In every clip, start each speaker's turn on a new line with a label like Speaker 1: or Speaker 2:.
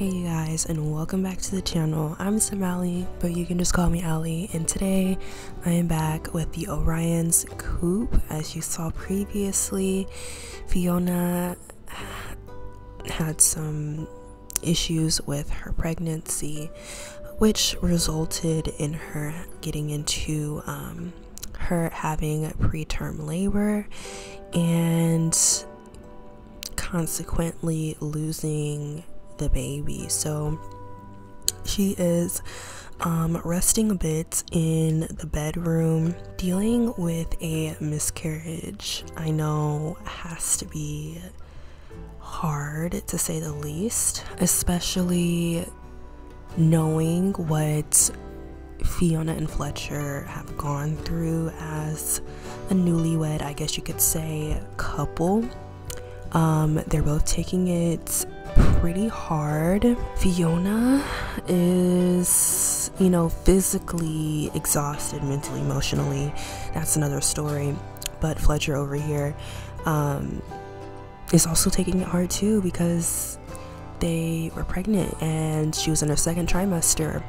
Speaker 1: Hey you guys, and welcome back to the channel. I'm Samali, but you can just call me Ali, and today I am back with the Orion's Coop. As you saw previously, Fiona had some issues with her pregnancy, which resulted in her getting into her having preterm labor and consequently losing the baby. So she is resting a bit in the bedroom, dealing with a miscarriage. I know has to be hard to say the least, especially knowing what Fiona and Fletcher have gone through as a newlywed, I guess you could say, couple. They're both taking it pretty hard. Fiona is, physically exhausted, mentally, emotionally. That's another story. But Fletcher over here is also taking it hard too, because they were pregnant and she was in her second trimester.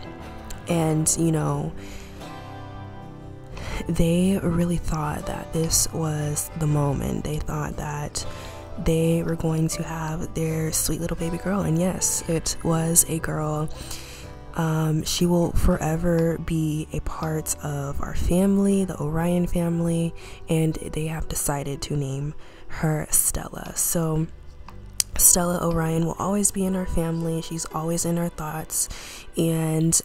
Speaker 1: And, they really thought that this was the moment. They thought that they were going to have their sweet little baby girl, and yes, it was a girl. She will forever be a part of our family, the Orion family, and they have decided to name her Stella. So Stella Orion will always be in our family. She's always in our thoughts, and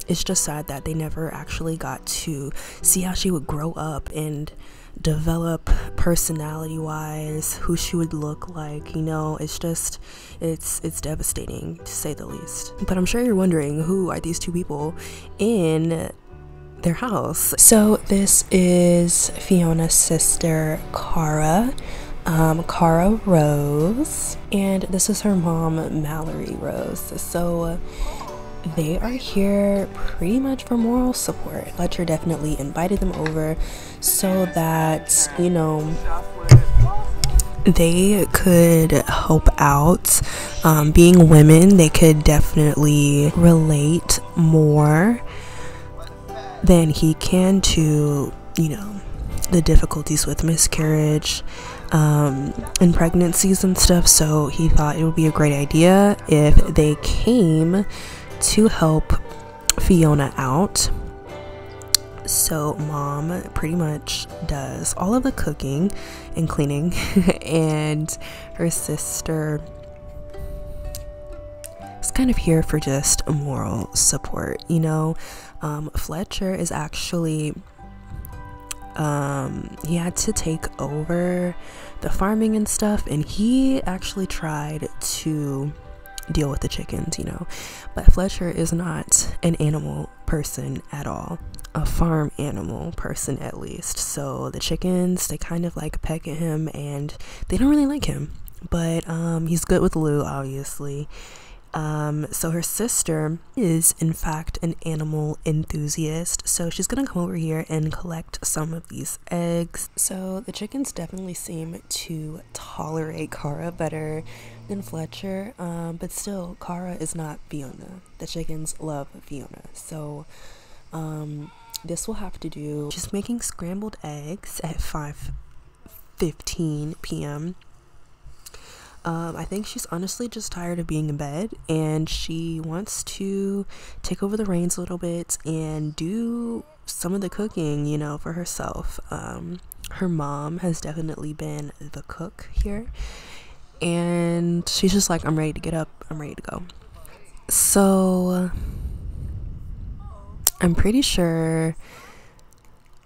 Speaker 1: it's just sad that they never actually got to see how she would grow up and develop personality wise, who she would look like. It's devastating, to say the least. But I'm sure you're wondering, who are these two people in their house? So this is Fiona's sister Cara, Cara Rose, and this is her mom, Mallory Rose. So they are here pretty much for moral support. Fletcher definitely invited them over so that, they could help out. Being women, they could definitely relate more than he can to, the difficulties with miscarriage and pregnancies and stuff. So he thought it would be a great idea if they came to help Fiona out. So mom pretty much does all of the cooking and cleaning and her sister is kind of here for just moral support. Fletcher is actually he had to take over the farming and stuff, and he actually tried to deal with the chickens, but Fletcher is not an animal person at all, a farm animal person at least. So the chickens, they kind of like peck at him and they don't really like him, but he's good with Lou, obviously. So her sister is in fact an animal enthusiast, so she's gonna come over here and collect some of these eggs. So the chickens definitely seem to tolerate Cara better than Fletcher, but still Cara is not Fiona. The chickens love Fiona, so this will have to do. She's making scrambled eggs at 5:15 p.m. I think she's honestly just tired of being in bed, and she wants to take over the reins a little bit and do some of the cooking, for herself. Her mom has definitely been the cook here, and she's just like, I'm ready to get up, I'm ready to go. So I'm pretty sure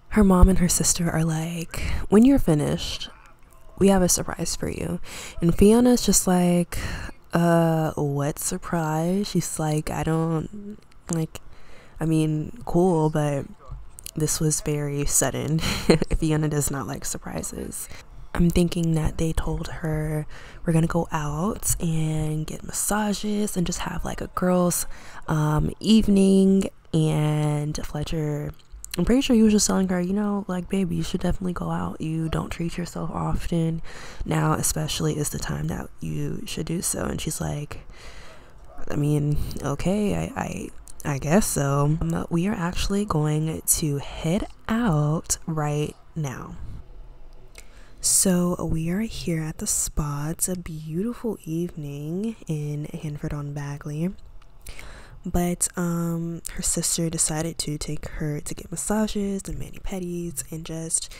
Speaker 1: her mom and her sister are like, when you're finished, we have a surprise for you. And Fiona's just like, what surprise? She's like, cool, but this was very sudden. Fiona does not like surprises. I'm thinking that they told her we're gonna go out and get massages and just have like a girls evening. And Fletcher, I'm pretty sure he was just telling her, baby, you should definitely go out. You don't treat yourself often. Now especially is the time that you should do so. And she's like, I mean, okay, I guess so. We are actually going to head out right now. So we are here at the spa. It's a beautiful evening in Hanford on Bagley. But her sister decided to take her to get massages and mani-pedis and just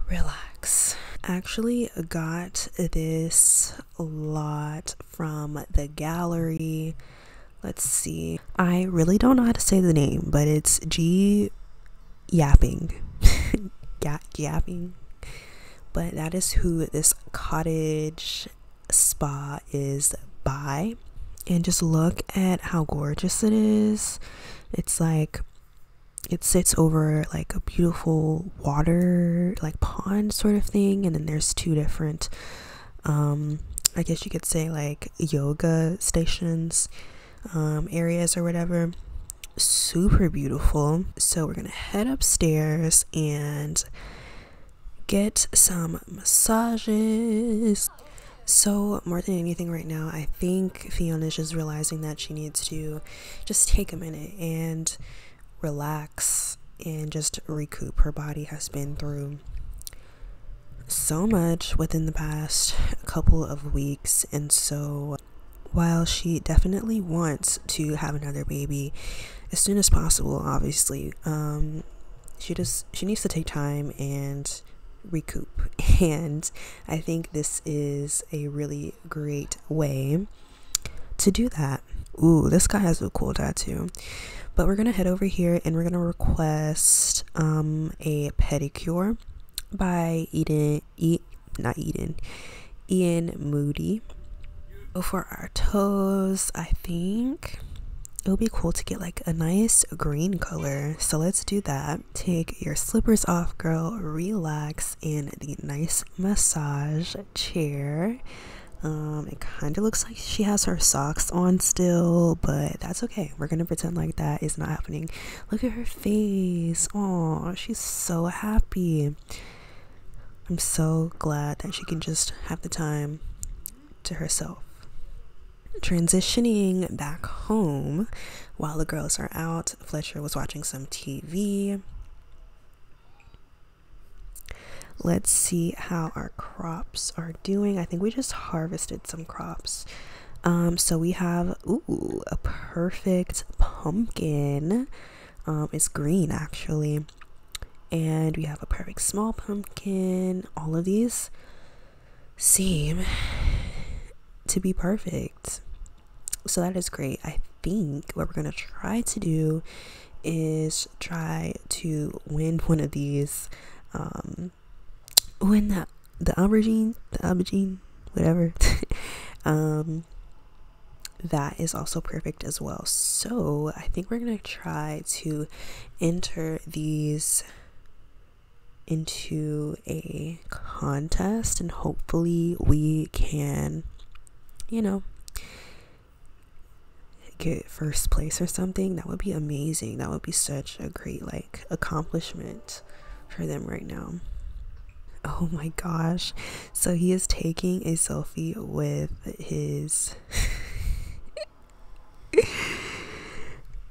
Speaker 1: relax. Actually got this lot from the gallery. Let's see. I really don't know how to say the name, but it's G Yapping. Yapping. But that is who this cottage spa is by. And just look at how gorgeous it is. It's like it sits over like a beautiful water like pond sort of thing, and then there's two different I guess you could say like yoga stations, areas or whatever. Super beautiful. So we're gonna head upstairs and get some massages. So more than anything right now, I think Fiona's just realizing that she needs to just take a minute and relax and just recoup. Her body has been through so much within the past couple of weeks, and so while she definitely wants to have another baby as soon as possible, obviously, she needs to take time and recoup. And I think this is a really great way to do that. Ooh, this guy has a cool tattoo. But we're gonna head over here and we're gonna request a pedicure by Ian Moody. So for our toes, I think it would be cool to get like a nice green color, so let's do that. Take your slippers off, girl, relax in the nice massage chair. It kind of looks like she has her socks on still, but that's okay. We're gonna pretend like that is not happening. Look at her face. Oh, she's so happy. I'm so glad that she can just have the time to herself. Transitioning back home while the girls are out, Fletcher was watching some TV. Let's see how our crops are doing. I think we just harvested some crops. So we have a perfect pumpkin. It's green actually, and we have a perfect small pumpkin. All of these seem to be perfect, so that is great. I think what we're gonna try to do is try to win one of these, win the aubergine, whatever. That is also perfect as well. So I think we're gonna try to enter these into a contest, and hopefully we can, you know, get first place or something. That would be amazing. That would be such a great like accomplishment for them right now. Oh my gosh. So he is taking a selfie with his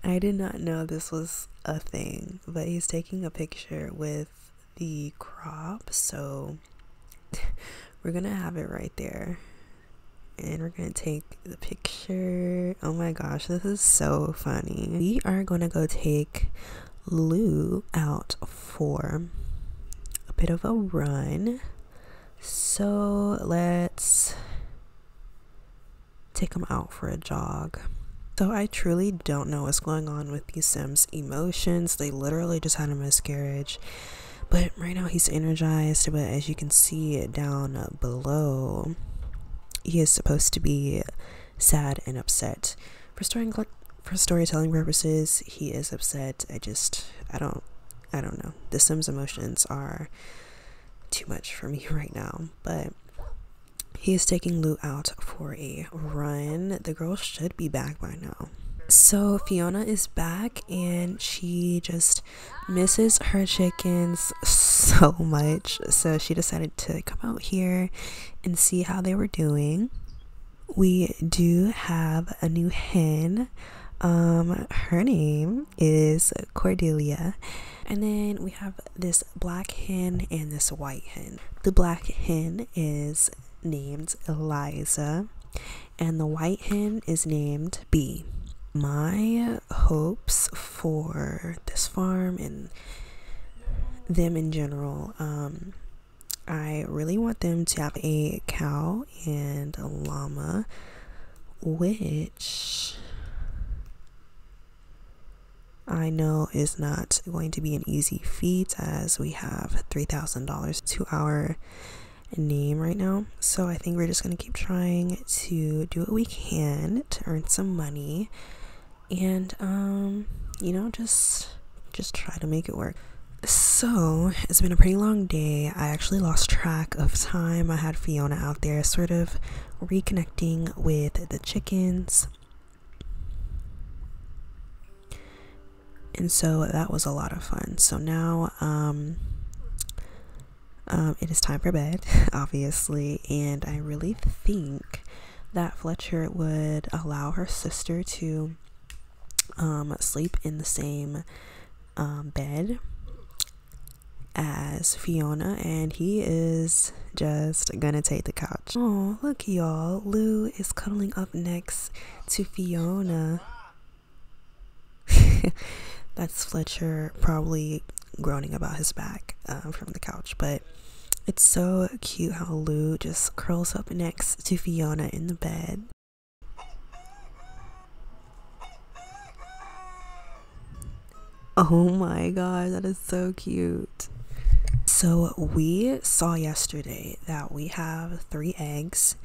Speaker 1: I did not know this was a thing, but he's taking a picture with the crop. So we're gonna have it right there, and we're gonna take the picture. Oh my gosh, this is so funny. We are gonna go take Lou out for a bit of a run, so let's take him out for a jog. So I truly don't know what's going on with these Sims' emotions. They literally just had a miscarriage, but right now he's energized. But as you can see down below, he is supposed to be sad and upset. For storytelling purposes, he is upset. I don't know. The Sims' emotions are too much for me right now, but he is taking Lou out for a run. The girl should be back by now. So Fiona is back, and she just misses her chickens so much. So she decided to come out here and see how they were doing. we do have a new hen. Her name is Cordelia. And then we have this black hen and this white hen. The black hen is named Eliza, and the white hen is named Bee. My hopes for this farm and them in general, I really want them to have a cow and a llama, which I know is not going to be an easy feat, as we have $3,000 to our name right now. So I think we're just going to keep trying to do what we can to earn some money, and you know, just try to make it work. So it's been a pretty long day. I actually lost track of time. I had Fiona out there sort of reconnecting with the chickens, and so that was a lot of fun. So now it is time for bed, obviously, and I really think that Fletcher would allow her sister to sleep in the same bed as Fiona, and he is just gonna take the couch. Oh, look y'all, Lou is cuddling up next to Fiona. That's Fletcher probably groaning about his back from the couch, but it's so cute how Lou just curls up next to Fiona in the bed. Oh my god, that is so cute. So we saw yesterday that we have 3 eggs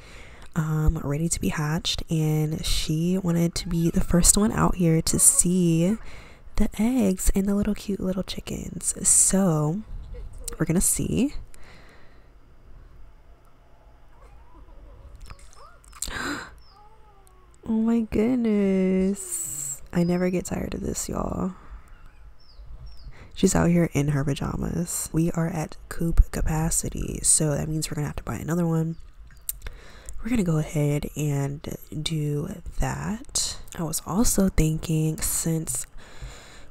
Speaker 1: ready to be hatched, and she wanted to be the first one out here to see the eggs and the little cute little chickens. So we're gonna see. Oh my goodness, I never get tired of this, y'all. She's out here in her pajamas. We are at Coop capacity, so that means we're gonna have to buy another one. We're gonna go ahead and do that. I was also thinking, since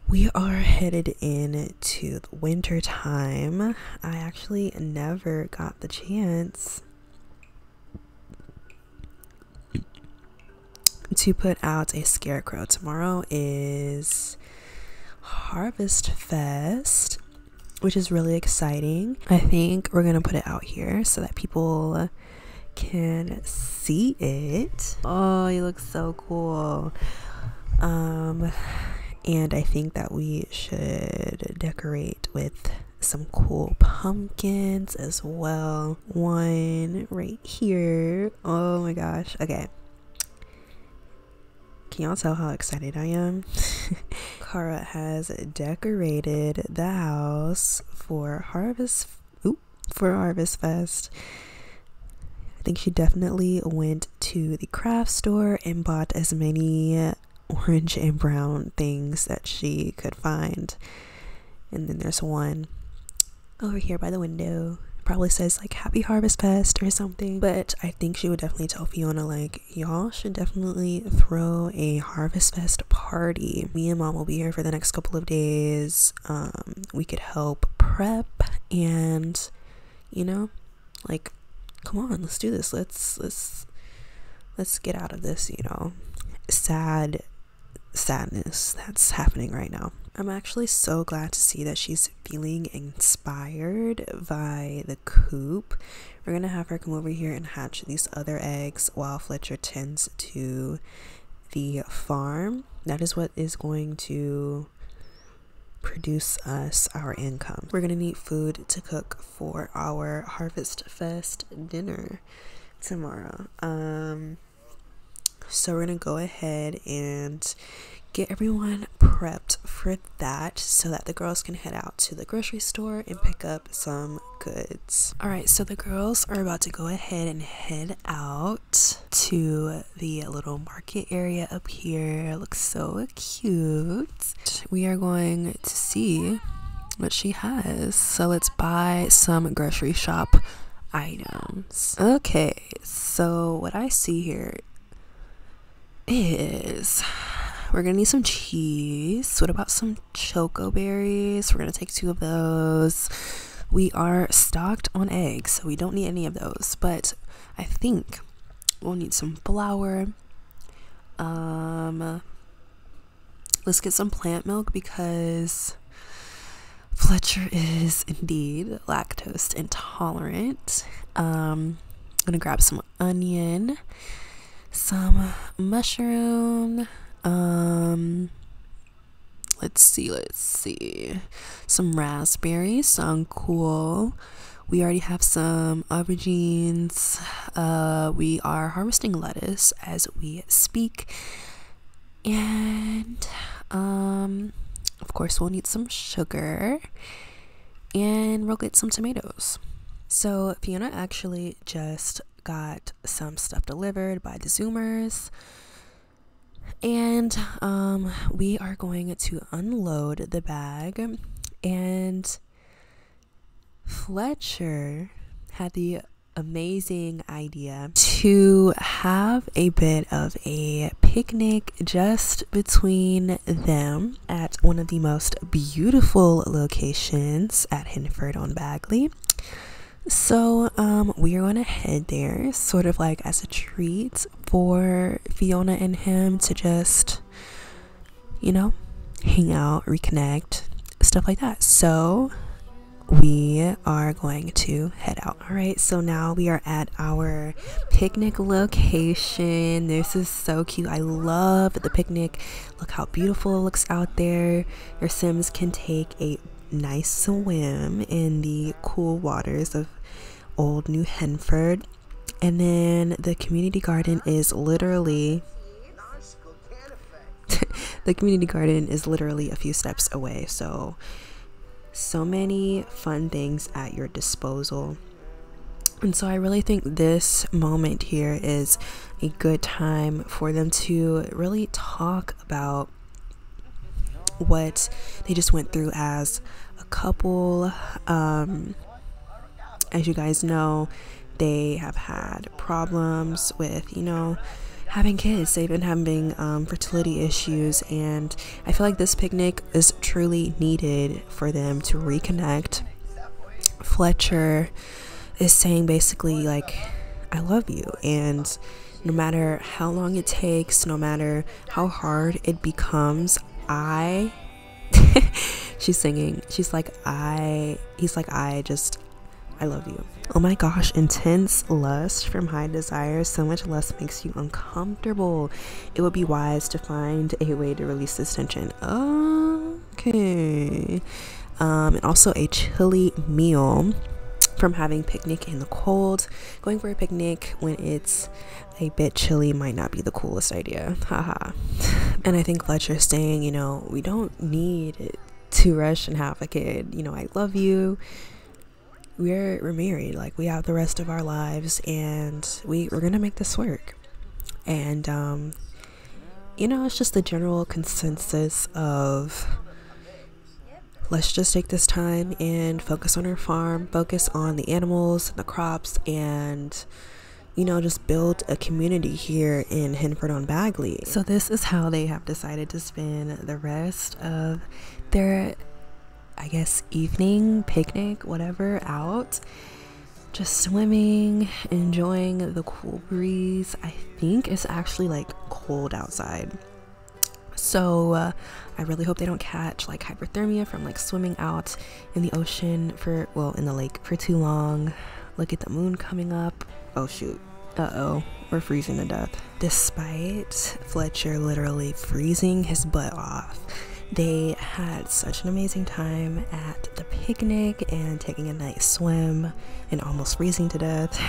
Speaker 1: we are headed into the winter time, I actually never got the chance to put out a scarecrow. Tomorrow is Harvest Fest, which is really exciting. I think we're gonna put it out here so that people can see it. Oh, you look so cool. And I think that we should decorate with some cool pumpkins as well. One right here. Oh my gosh. Okay, can y'all tell how excited I am? Cara has decorated the house for Harvest Fest. I think she definitely went to the craft store and bought as many orange and brown things that she could find. And then there's one over here by the window. Probably says like Happy Harvest Fest or something, but I think she would definitely tell Fiona like, y'all should definitely throw a Harvest Fest party. Me and Mom will be here for the next couple of days. We could help prep, and you know, like, come on, let's do this. Let's get out of this, you know, sadness that's happening right now. I'm actually so glad to see that she's feeling inspired by the coop. We're gonna have her come over here and hatch these other eggs while Fletcher tends to the farm. That is what is going to produce us our income. We're gonna need food to cook for our Harvest Fest dinner tomorrow. So we're gonna go ahead and get everyone prepped for that so that the girls can head out to the grocery store and pick up some goods. All right, so the girls are about to go ahead and head out to the little market area up here. It looks so cute. We are going to see what she has. So let's buy some grocery shop items. Okay, so what I see here is we're gonna need some cheese. What about some choco berries? We're gonna take 2 of those. We are stocked on eggs, so we don't need any of those, but I think we'll need some flour. Let's get some plant milk because Fletcher is indeed lactose intolerant. I'm gonna grab some onion, some mushroom, let's see, some raspberries sound cool. We already have some aubergines. We are harvesting lettuce as we speak, and of course we'll need some sugar, and we'll get some tomatoes. So Fiona actually just got some stuff delivered by the Zoomers, and we are going to unload the bag. And Fletcher had the amazing idea to have a bit of a picnic just between them at one of the most beautiful locations at Hinford on Bagley. So we are going to head there sort of like as a treat for Fiona and him to just, you know, hang out, reconnect, stuff like that. So we are going to head out. All right, so now we are at our picnic location. This is so cute. I love the picnic. Look how beautiful it looks out there. Your Sims can take a nice swim in the cool waters of old New Henford, and then the community garden is literally the community garden is literally a few steps away. So many fun things at your disposal. And so I really think this moment here is a good time for them to really talk about what they just went through as a couple. As you guys know, they have had problems with, you know, having kids. They've been having fertility issues, and I feel like this picnic is truly needed for them to reconnect. Fletcher is saying basically like, I love you, and no matter how long it takes, no matter how hard it becomes, she's singing, he's like, I love you. Oh my gosh, intense lust from high desire. So much lust makes you uncomfortable. It would be wise to find a way to release this tension. Okay. And also a chilly meal from having picnic in the cold. Going for a picnic when it's a bit chilly might not be the coolest idea. Haha. And I think Fletcher's saying, you know, we don't need to rush and have a kid. You know, I love you. We're married, like we have the rest of our lives, and we're gonna make this work. And you know, it's just the general consensus of let's just take this time and focus on our farm, focus on the animals, the crops, and you know, just build a community here in Hinford on Bagley. So this is how they have decided to spend the rest of their, I guess, evening, picnic, whatever, out. Just swimming, enjoying the cool breeze. I think it's actually like cold outside. So I really hope they don't catch like hypothermia from like swimming out in the ocean in the lake for too long. Look at the moon coming up. Oh shoot. Uh-oh, we're freezing to death. Despite Fletcher literally freezing his butt off, they had such an amazing time at the picnic and taking a nice swim and almost freezing to death.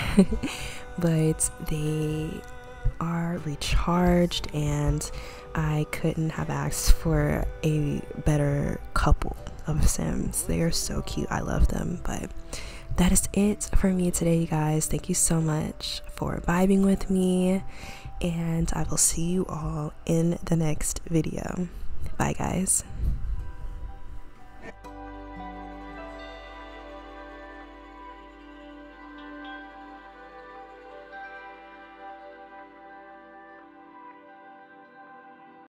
Speaker 1: But they are recharged, and I couldn't have asked for a better couple of Sims. They are so cute. I love them. But that is it for me today, you guys. Thank you so much for vibing with me, and I will see you all in the next video. Bye guys.